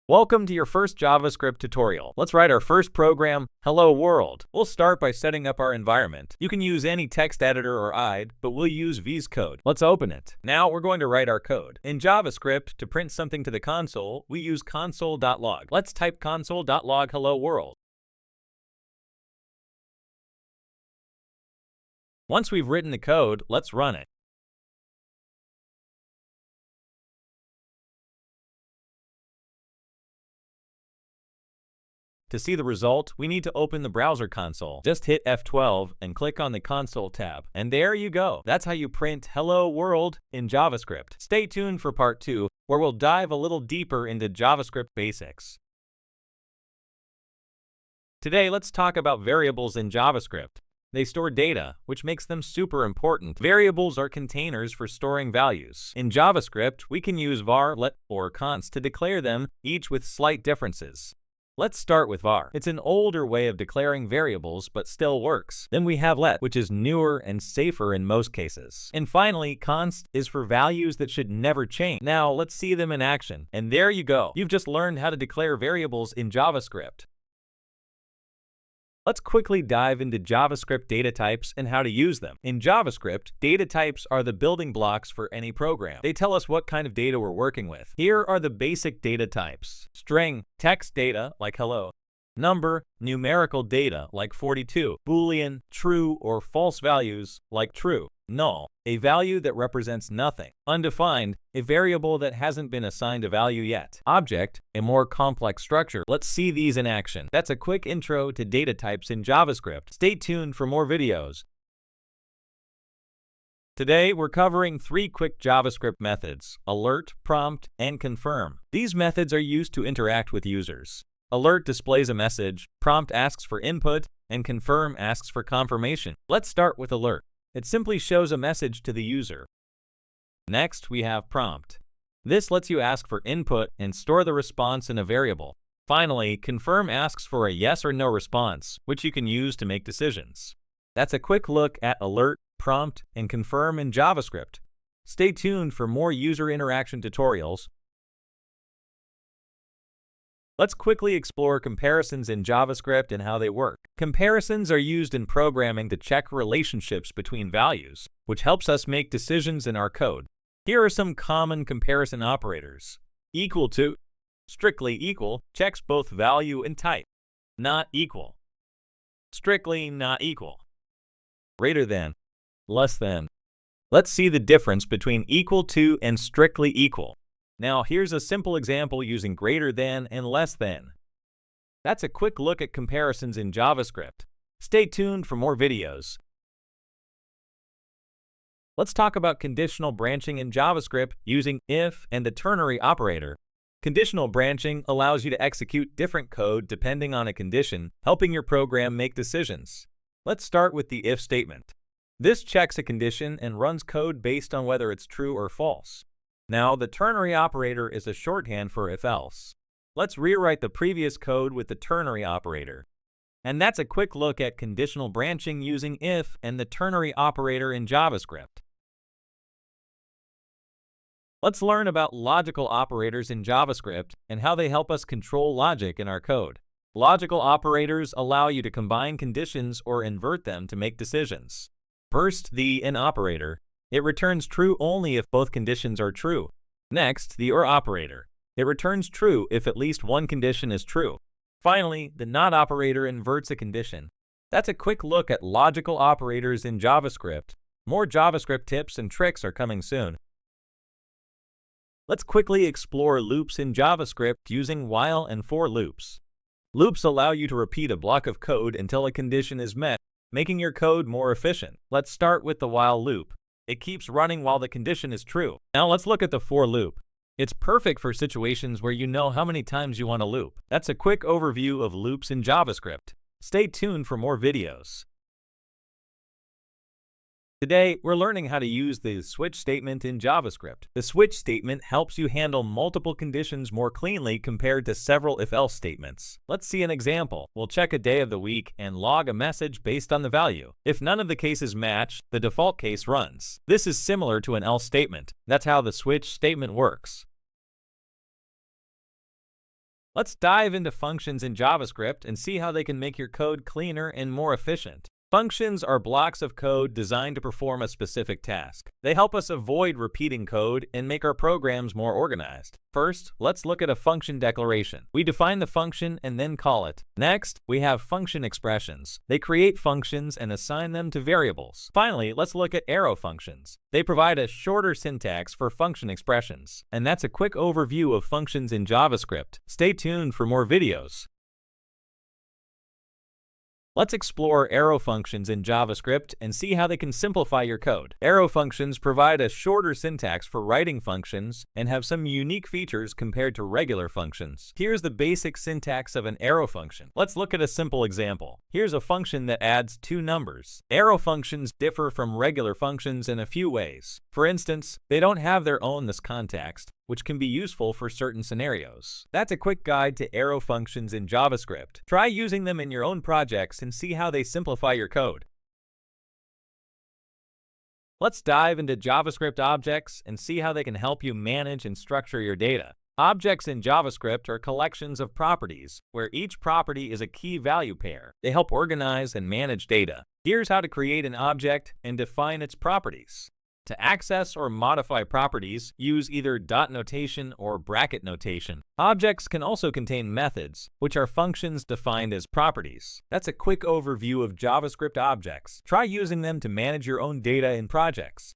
Welcome to your first JavaScript tutorial. Let's write our first program, Hello World. We'll start by setting up our environment. You can use any text editor or IDE, but we'll use VS Code. Let's open it. Now we're going to write our code. In JavaScript, to print something to the console, we use console.log. Let's type console.log hello world. Once we've written the code, let's run it. To see the result, we need to open the browser console. Just hit F12 and click on the console tab. And there you go. That's how you print Hello World in JavaScript. Stay tuned for part 2, where we'll dive a little deeper into JavaScript basics. Today, let's talk about variables in JavaScript. They store data, which makes them super important. Variables are containers for storing values. In JavaScript, we can use var, let, or const to declare them, each with slight differences. Let's start with var. It's an older way of declaring variables, but still works. Then we have let, which is newer and safer in most cases. And finally, const is for values that should never change. Now, let's see them in action. And there you go. You've just learned how to declare variables in JavaScript. Let's quickly dive into JavaScript data types and how to use them. In JavaScript, data types are the building blocks for any program. They tell us what kind of data we're working with. Here are the basic data types: string, text data like hello, number, numerical data like 42, Boolean, true or false values like true, null, a value that represents nothing, undefined, a variable that hasn't been assigned a value yet, object, a more complex structure. Let's see these in action. That's a quick intro to data types in JavaScript. Stay tuned for more videos. Today, we're covering 3 quick JavaScript methods: alert, prompt, and confirm. These methods are used to interact with users. Alert displays a message, prompt asks for input, and confirm asks for confirmation. Let's start with alert. It simply shows a message to the user. Next, we have prompt. This lets you ask for input and store the response in a variable. Finally, confirm asks for a yes or no response, which you can use to make decisions. That's a quick look at alert, prompt, and confirm in JavaScript. Stay tuned for more user interaction tutorials. Let's quickly explore comparisons in JavaScript and how they work. Comparisons are used in programming to check relationships between values, which helps us make decisions in our code. Here are some common comparison operators. Equal to, strictly equal, checks both value and type. Not equal, strictly not equal. Greater than, less than. Let's see the difference between equal to and strictly equal. Now, here's a simple example using greater than and less than. That's a quick look at comparisons in JavaScript. Stay tuned for more videos. Let's talk about conditional branching in JavaScript using if and the ternary operator. Conditional branching allows you to execute different code depending on a condition, helping your program make decisions. Let's start with the if statement. This checks a condition and runs code based on whether it's true or false. Now, the ternary operator is a shorthand for if-else. Let's rewrite the previous code with the ternary operator. And that's a quick look at conditional branching using if and the ternary operator in JavaScript. Let's learn about logical operators in JavaScript and how they help us control logic in our code. Logical operators allow you to combine conditions or invert them to make decisions. First, the in operator. It returns true only if both conditions are true. Next, the or operator. It returns true if at least one condition is true. Finally, the not operator inverts a condition. That's a quick look at logical operators in JavaScript. More JavaScript tips and tricks are coming soon. Let's quickly explore loops in JavaScript using while and for loops. Loops allow you to repeat a block of code until a condition is met, making your code more efficient. Let's start with the while loop. It keeps running while the condition is true. Now let's look at the for loop. It's perfect for situations where you know how many times you want to loop. That's a quick overview of loops in JavaScript. Stay tuned for more videos. Today, we're learning how to use the switch statement in JavaScript. The switch statement helps you handle multiple conditions more cleanly compared to several if-else statements. Let's see an example. We'll check a day of the week and log a message based on the value. If none of the cases match, the default case runs. This is similar to an else statement. That's how the switch statement works. Let's dive into functions in JavaScript and see how they can make your code cleaner and more efficient. Functions are blocks of code designed to perform a specific task. They help us avoid repeating code and make our programs more organized. First, let's look at a function declaration. We define the function and then call it. Next, we have function expressions. They create functions and assign them to variables. Finally, let's look at arrow functions. They provide a shorter syntax for function expressions. And that's a quick overview of functions in JavaScript. Stay tuned for more videos. Let's explore arrow functions in JavaScript and see how they can simplify your code. Arrow functions provide a shorter syntax for writing functions and have some unique features compared to regular functions. Here's the basic syntax of an arrow function. Let's look at a simple example. Here's a function that adds two numbers. Arrow functions differ from regular functions in a few ways. For instance, they don't have their own this context, which can be useful for certain scenarios. That's a quick guide to arrow functions in JavaScript. Try using them in your own projects and see how they simplify your code. Let's dive into JavaScript objects and see how they can help you manage and structure your data. Objects in JavaScript are collections of properties, where each property is a key value pair. They help organize and manage data. Here's how to create an object and define its properties. To access or modify properties, use either dot notation or bracket notation. Objects can also contain methods, which are functions defined as properties. That's a quick overview of JavaScript objects. Try using them to manage your own data in projects.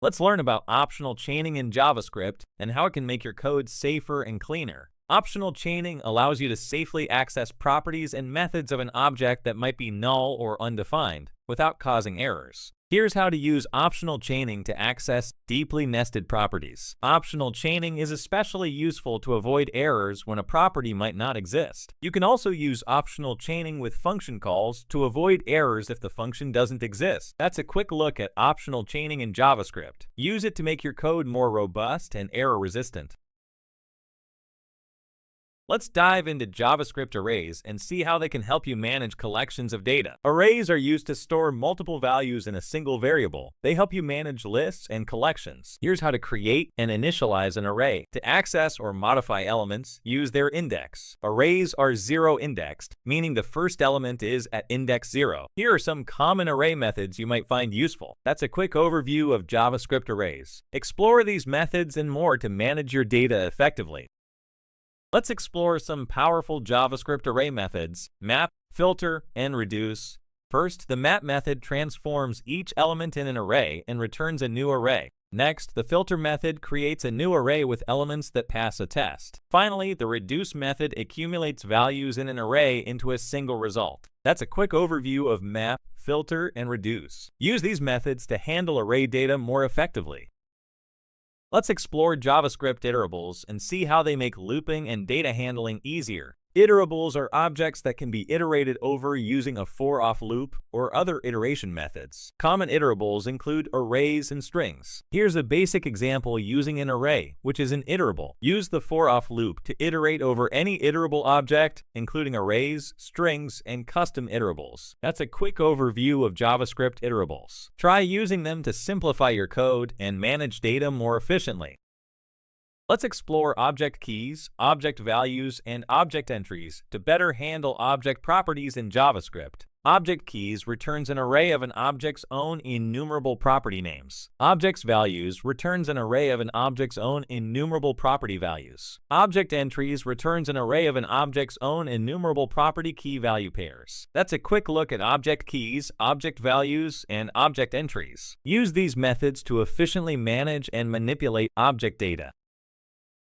Let's learn about optional chaining in JavaScript and how it can make your code safer and cleaner. Optional chaining allows you to safely access properties and methods of an object that might be null or undefined without causing errors. Here's how to use optional chaining to access deeply nested properties. Optional chaining is especially useful to avoid errors when a property might not exist. You can also use optional chaining with function calls to avoid errors if the function doesn't exist. That's a quick look at optional chaining in JavaScript. Use it to make your code more robust and error-resistant. Let's dive into JavaScript arrays and see how they can help you manage collections of data. Arrays are used to store multiple values in a single variable. They help you manage lists and collections. Here's how to create and initialize an array. To access or modify elements, use their index. Arrays are zero-indexed, meaning the first element is at index 0. Here are some common array methods you might find useful. That's a quick overview of JavaScript arrays. Explore these methods and more to manage your data effectively. Let's explore some powerful JavaScript array methods: map, filter, and reduce. First, the map method transforms each element in an array and returns a new array. Next, the filter method creates a new array with elements that pass a test. Finally, the reduce method accumulates values in an array into a single result. That's a quick overview of map, filter, and reduce. Use these methods to handle array data more effectively. Let's explore JavaScript iterables and see how they make looping and data handling easier. Iterables are objects that can be iterated over using a for-off loop or other iteration methods. Common iterables include arrays and strings. Here's a basic example using an array, which is an iterable. Use the for-off loop to iterate over any iterable object, including arrays, strings, and custom iterables. That's a quick overview of JavaScript iterables. Try using them to simplify your code and manage data more efficiently. Let's explore object keys, object values, and object entries to better handle object properties in JavaScript. Object keys returns an array of an object's own enumerable property names. Objects values returns an array of an object's own enumerable property values. Object entries returns an array of an object's own enumerable property key value pairs. That's a quick look at object keys, object values, and object entries. Use these methods to efficiently manage and manipulate object data.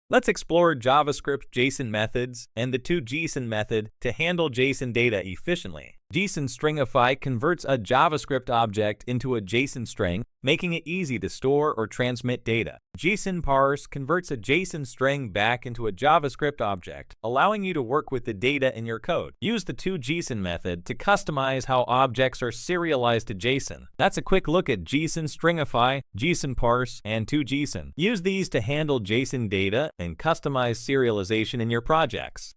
Let's explore JavaScript JSON methods and the toJSON method to handle JSON data efficiently. JSON stringify converts a JavaScript object into a JSON string, making it easy to store or transmit data. JSON parse converts a JSON string back into a JavaScript object, allowing you to work with the data in your code. Use the toJSON method to customize how objects are serialized to JSON. That's a quick look at JSON stringify, JSON parse, and toJSON. Use these to handle JSON data and customize serialization in your projects.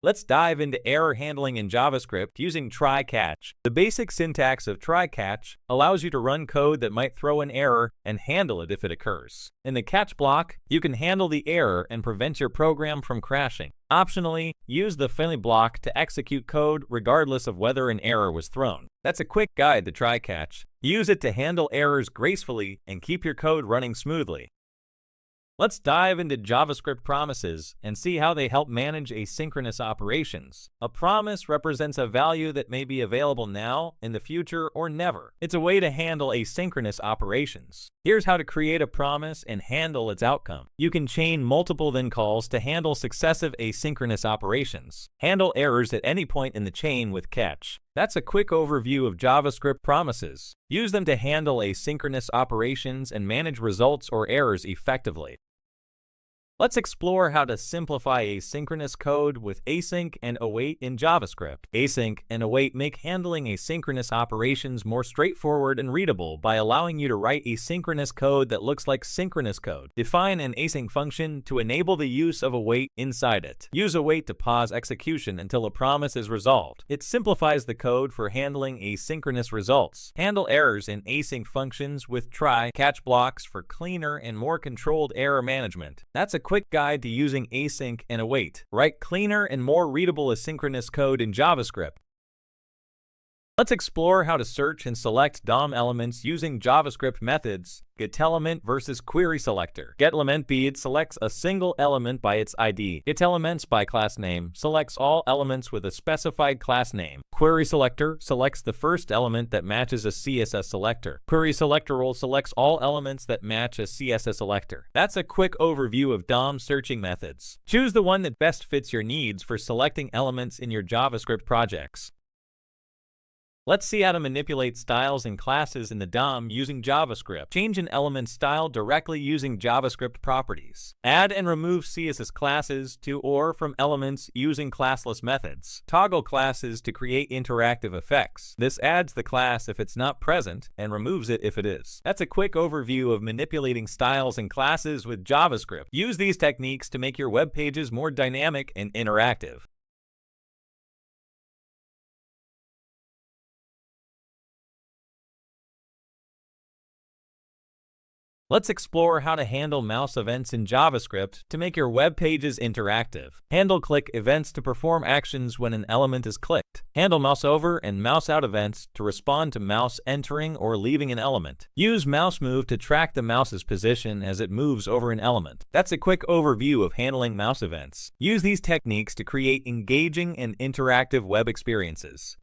Let's dive into error handling in JavaScript using try-catch. The basic syntax of try-catch allows you to run code that might throw an error and handle it if it occurs. In the catch block, you can handle the error and prevent your program from crashing. Optionally, use the finally block to execute code regardless of whether an error was thrown. That's a quick guide to try-catch. Use it to handle errors gracefully and keep your code running smoothly. Let's dive into JavaScript promises and see how they help manage asynchronous operations. A promise represents a value that may be available now, in the future, or never. It's a way to handle asynchronous operations. Here's how to create a promise and handle its outcome. You can chain multiple then calls to handle successive asynchronous operations. Handle errors at any point in the chain with catch. That's a quick overview of JavaScript promises. Use them to handle asynchronous operations and manage results or errors effectively. Let's explore how to simplify asynchronous code with async and await in JavaScript. Async and await make handling asynchronous operations more straightforward and readable by allowing you to write asynchronous code that looks like synchronous code. Define an async function to enable the use of await inside it. Use await to pause execution until a promise is resolved. It simplifies the code for handling asynchronous results. Handle errors in async functions with try-catch blocks for cleaner and more controlled error management. That's a quick guide to using async and await. Write cleaner and more readable asynchronous code in JavaScript. Let's explore how to search and select DOM elements using JavaScript methods. getElement versus querySelector. getElement selects a single element by its ID. getElements by class name selects all elements with a specified class name. querySelector selects the first element that matches a CSS selector. querySelector selects all elements that match a CSS selector. That's a quick overview of DOM searching methods. Choose the one that best fits your needs for selecting elements in your JavaScript projects. Let's see how to manipulate styles and classes in the DOM using JavaScript. Change an element style directly using JavaScript properties. Add and remove CSS classes to or from elements using classless methods. Toggle classes to create interactive effects. This adds the class if it's not present and removes it if it is. That's a quick overview of manipulating styles and classes with JavaScript. Use these techniques to make your web pages more dynamic and interactive. Let's explore how to handle mouse events in JavaScript to make your web pages interactive. Handle click events to perform actions when an element is clicked. Handle mouse over and mouse out events to respond to mouse entering or leaving an element. Use mouse move to track the mouse's position as it moves over an element. That's a quick overview of handling mouse events. Use these techniques to create engaging and interactive web experiences.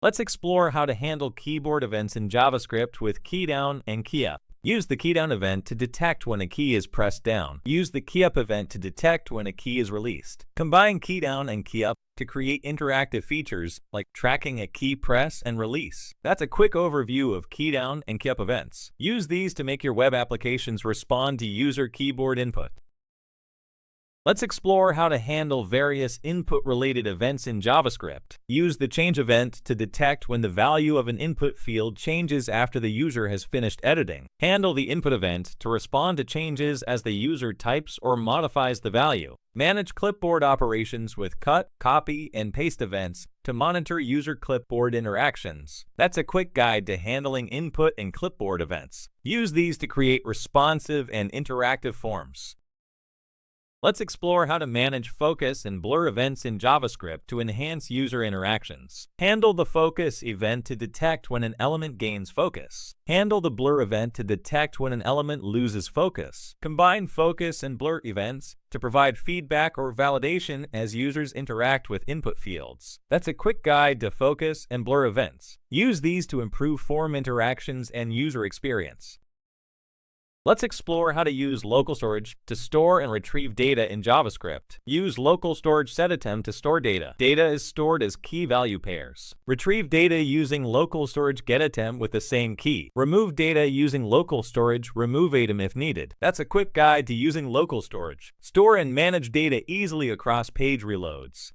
Let's explore how to handle keyboard events in JavaScript with keyDown and keyUp. Use the keyDown event to detect when a key is pressed down. Use the keyUp event to detect when a key is released. Combine keyDown and keyUp to create interactive features like tracking a key press and release. That's a quick overview of keyDown and keyUp events. Use these to make your web applications respond to user keyboard input. Let's explore how to handle various input-related events in JavaScript. Use the change event to detect when the value of an input field changes after the user has finished editing. Handle the input event to respond to changes as the user types or modifies the value. Manage clipboard operations with cut, copy, and paste events to monitor user clipboard interactions. That's a quick guide to handling input and clipboard events. Use these to create responsive and interactive forms. Let's explore how to manage focus and blur events in JavaScript to enhance user interactions. Handle the focus event to detect when an element gains focus. Handle the blur event to detect when an element loses focus. Combine focus and blur events to provide feedback or validation as users interact with input fields. That's a quick guide to focus and blur events. Use these to improve form interactions and user experience. Let's explore how to use local storage to store and retrieve data in JavaScript. Use local storage setItem to store data. Data is stored as key value pairs. Retrieve data using local storage getItem with the same key. Remove data using local storage remove item if needed. That's a quick guide to using local storage. Store and manage data easily across page reloads.